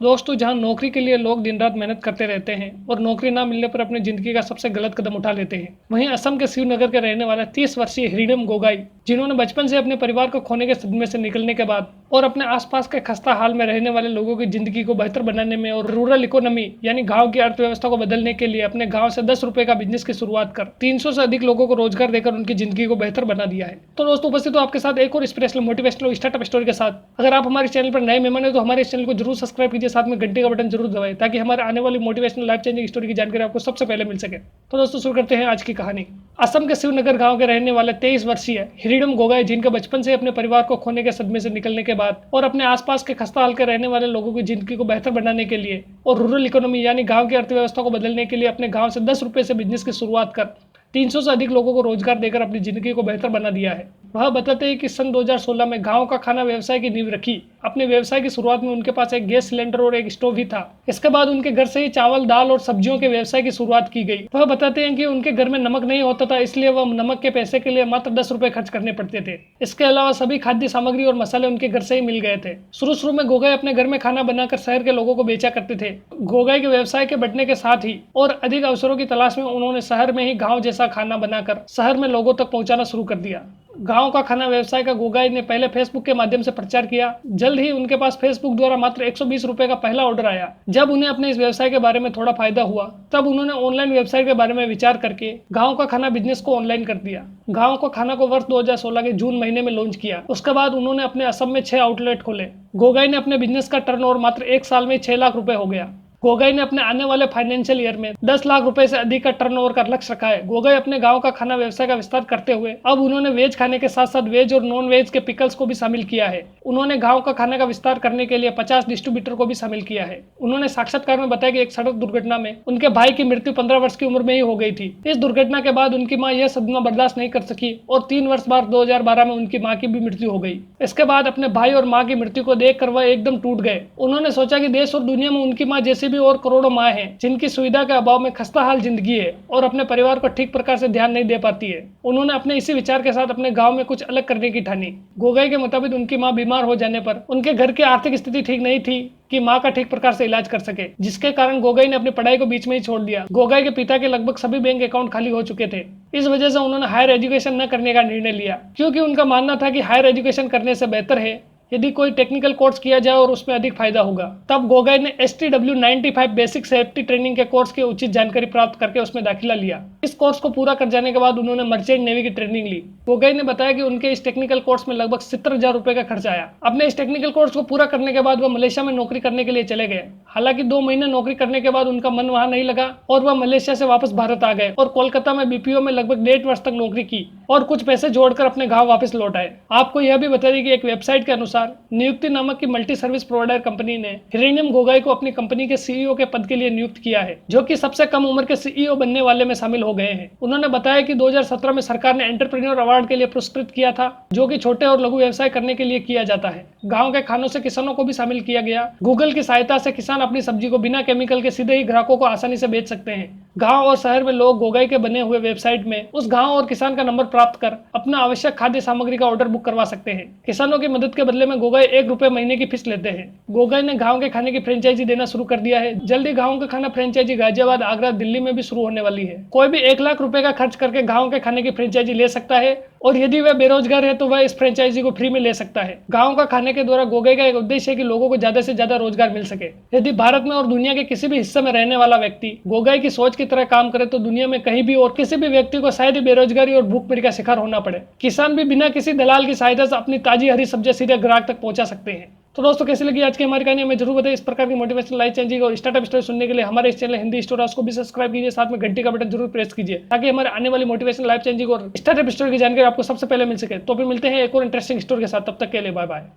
दोस्तों, जहां नौकरी के लिए लोग दिन रात मेहनत करते रहते हैं और नौकरी ना मिलने पर अपनी जिंदगी का सबसे गलत कदम उठा लेते हैं, वहीं असम के शिवनगर के रहने वाले 30 वर्षीय हिरिडम गोगाई, जिन्होंने बचपन से अपने परिवार को खोने के सदमे से निकलने के बाद और अपने आसपास के खस्ता हाल में रहने वाले लोगों की जिंदगी को बेहतर बनाने में और रूरल इकोनॉमी यानी गांव की अर्थव्यवस्था को बदलने के लिए अपने गांव से 10 रुपए का बिजनेस की शुरुआत कर 300 से अधिक लोगों को रोजगार देकर उनकी जिंदगी को बेहतर बना दिया है। तो दोस्तों, उपस्थित हो आपके साथ एक और इंस्पिरेशनल मोटिवेशनल स्टार्टअप स्टोरी के साथ। अगर आप हमारे चैनल पर नए मेहमान हैं तो हमारे इस चैनल को जरूर सब्सक्राइब कीजिए, साथ में घंटे का बटन जरूर दबाएं ताकि हमारे आने वाली मोटिवेशनल लाइफ चेंजिंग स्टोरी की जानकारी आपको सबसे पहले मिल सके। तो दोस्तों, शुरू करते हैं आज की कहानी। असम के शिवनगर गांव के रहने वाले 23 वर्षीय हिरिडम गोगाई, जिनके बचपन से अपने परिवार को खोने के सदमे से निकलने के बाद और अपने आसपास के खस्ता हाल के रहने वाले लोगों की जिंदगी को बेहतर बनाने के लिए और रूरल इकोनॉमी यानी गांव की अर्थव्यवस्था को बदलने के लिए अपने गांव से 10 रुपए से बिजनेस की शुरुआत कर 300 से अधिक लोगों को रोजगार देकर अपनी जिंदगी को बेहतर बना दिया है। वह बताते हैं कि सन 2016 में गांव का खाना व्यवसाय की नींव रखी। अपने व्यवसाय की शुरुआत में उनके पास एक गैस सिलेंडर और एक स्टोव ही था। इसके बाद उनके घर से ही चावल, दाल और सब्जियों के व्यवसाय की शुरुआत की गई। वह बताते हैं कि उनके घर में नमक नहीं होता था, इसलिए वह नमक के पैसे के लिए मात्र 10 रुपए खर्च करने पड़ते थे। इसके अलावा सभी खाद्य सामग्री और मसाले उनके घर से ही मिल गए थे। शुरू में गोगाई अपने घर में खाना बनाकर शहर के लोगों को बेचा करते थे। गोगाई के व्यवसाय के बढ़ने के साथ ही और अधिक अवसरों की तलाश में उन्होंने शहर में ही गाँव जैसा खाना बनाकर शहर में लोगों तक पहुंचाना शुरू कर दिया। गांव का खाना व्यवसाय का गोगाई ने पहले फेसबुक के माध्यम से प्रचार किया। जल्द ही उनके पास फेसबुक द्वारा मात्र 120 रुपए का पहला ऑर्डर आया। जब उन्हें अपने इस व्यवसाय के बारे में थोड़ा फायदा हुआ, तब उन्होंने ऑनलाइन वेबसाइट के बारे में विचार करके गांव का खाना बिजनेस को ऑनलाइन कर दिया। गांव का खाना को वर्ष 2016 के जून महीने में लॉन्च किया। उसके बाद उन्होंने अपने असम में 6 आउटलेट खोले। गोगाई ने अपने बिजनेस का टर्नओवर मात्र 1 साल में 6 लाख रुपए हो गया। गोगाई ने अपने आने वाले फाइनेंशियल ईयर में 10 लाख रुपए से अधिक का टर्नओवर का लक्ष्य रखा है। गोगाई अपने गांव का खाना व्यवसाय का विस्तार करते हुए अब उन्होंने वेज खाने के साथ साथ वेज और नॉन वेज के पिकल्स को भी शामिल किया है। उन्होंने गांव का खाने का विस्तार करने के लिए 50 डिस्ट्रीब्यूटर को भी शामिल किया है। उन्होंने साक्षात्कार में बताया कि एक सड़क दुर्घटना में उनके भाई की मृत्यु 15 वर्ष की उम्र में ही हो गई थी। इस दुर्घटना के बाद उनकी मां यह सदमा बर्दाश्त नहीं कर सकी और 3 वर्ष बाद 2012 में उनकी मां की भी मृत्यु हो गई। इसके बाद अपने भाई और मां की मृत्यु को देखकर वह एकदम टूट गए। उन्होंने सोचा कि देश और दुनिया में उनकी मां जैसी भी और करोड़ों मां हैं जिनकी सुविधा के अभाव में खस्ता हाल जिंदगी है और अपने परिवार को ठीक प्रकार से ध्यान नहीं दे पाती है। उन्होंने अपने इसी विचार के साथ अपने गांव में कुछ अलग करने की ठानी। गोगाई के मुताबिक उनकी मां बीमार हो जाने पर उनके घर की आर्थिक स्थिति ठीक नहीं थी कि मां का ठीक प्रकार से इलाज कर सके, जिसके कारण गोगाई ने अपनी पढ़ाई को बीच में ही छोड़ दिया। गोगाई के पिता के लगभग सभी बैंक अकाउंट खाली हो चुके थे। इस वजह से उन्होंने हायर एजुकेशन न करने का निर्णय लिया, क्योंकि उनका मानना था कि हायर एजुकेशन करने से बेहतर है यदि कोई टेक्निकल कोर्स किया जाए और उसमें अधिक फायदा होगा। तब गोगाई ने STW 95 बेसिक सेफ्टी ट्रेनिंग के कोर्स की उचित जानकारी प्राप्त करके उसमें दाखिला लिया। इस कोर्स को पूरा कर जाने के बाद उन्होंने मर्चेंट नेवी की ट्रेनिंग ली। गोगाई ने बताया कि उनके इस टेक्निकल कोर्स में लगभग 70,000 रुपए का खर्च आया। अपने इस टेक्निकल कोर्स को पूरा करने के बाद वह मलेशिया में नौकरी करने के लिए चले गए। हालांकि 2 महीने नौकरी करने के बाद उनका मन वहां नहीं लगा और वह मलेशिया से वापस भारत आ गए और कोलकाता में BPO में लगभग 1.5 वर्ष तक नौकरी की और कुछ पैसे जोड़कर अपने गाँव वापस लौट आए। आपको यह भी बता दें कि एक वेबसाइट के अनुसार नियुक्ति नामक की मल्टी सर्विस प्रोवाइडर कंपनी ने हिरिडम गोगाई को अपनी कंपनी के CEO के पद के लिए नियुक्त किया है, जो कि सबसे कम उम्र के CEO बनने वाले में शामिल हो गए हैं। उन्होंने बताया कि 2017 में सरकार ने एंटरप्रेन्योर अवार्ड के लिए पुरस्कृत किया था, जो कि छोटे और लघु व्यवसाय करने के लिए किया जाता है। गाँव के खानों से किसानों को भी शामिल किया गया। गूगल की सहायता से किसान अपनी सब्जी को बिना केमिकल के सीधे ही ग्राहकों को आसानी से बेच सकते हैं। गाँव और शहर में लोग गोगाई के बने हुए वेबसाइट में उस गाँव और किसान का नंबर प्राप्त कर अपना आवश्यक खाद्य सामग्री का ऑर्डर बुक करवा सकते हैं। किसानों की मदद के बदले में गोगाई 1 रुपए महीने की फीस लेते हैं। गोगाई ने गांव के खाने की फ्रेंचाइजी देना शुरू कर दिया है। जल्दी गांव का खाना फ्रेंचाइजी गाजियाबाद, आगरा, दिल्ली में भी शुरू होने वाली है। कोई भी 1 लाख रुपए का खर्च करके गांव के खाने की फ्रेंचाइजी ले सकता है और यदि वह बेरोजगार है तो वह इस फ्रेंचाइजी को फ्री में ले सकता है। गांव का खाने के द्वारा गोगाई का एक उद्देश्य है कि लोगों को ज्यादा से ज्यादा रोजगार मिल सके। यदि भारत में और दुनिया के किसी भी हिस्से में रहने वाला व्यक्ति गोगाई की सोच की तरह काम करे तो दुनिया में कहीं भी और किसी भी व्यक्ति को शायद ही बेरोजगारी और भूखमरी का शिकार होना पड़े। किसान भी बिना किसी दलाल की सहायता से अपनी ताजी हरी सब्जियां सीधे ग्राहक तक पहुंचा सकते हैं। तो दोस्तों, कैसी लगी आज की हमारी कहानी हमें जरूर बताइए। इस प्रकार की मोटिवेशनल लाइफ चेंजिंग और स्टार्टअप स्टोरी सुनने के लिए हमारे इस चैनल हिंदी स्टोरीज को भी सब्सक्राइब कीजिए, साथ में घंटी का बटन जरूर प्रेस कीजिए ताकि हमारे आने वाली मोटिवेशनल लाइफ चेंजिंग और स्टार्टअप स्टोरी की जानकारी आपको सबसे पहले मिल सके। तो फिर मिलते हैं एक और इंटरेस्टिंग स्टोरी के साथ। तब तक के लिए बाय बाय।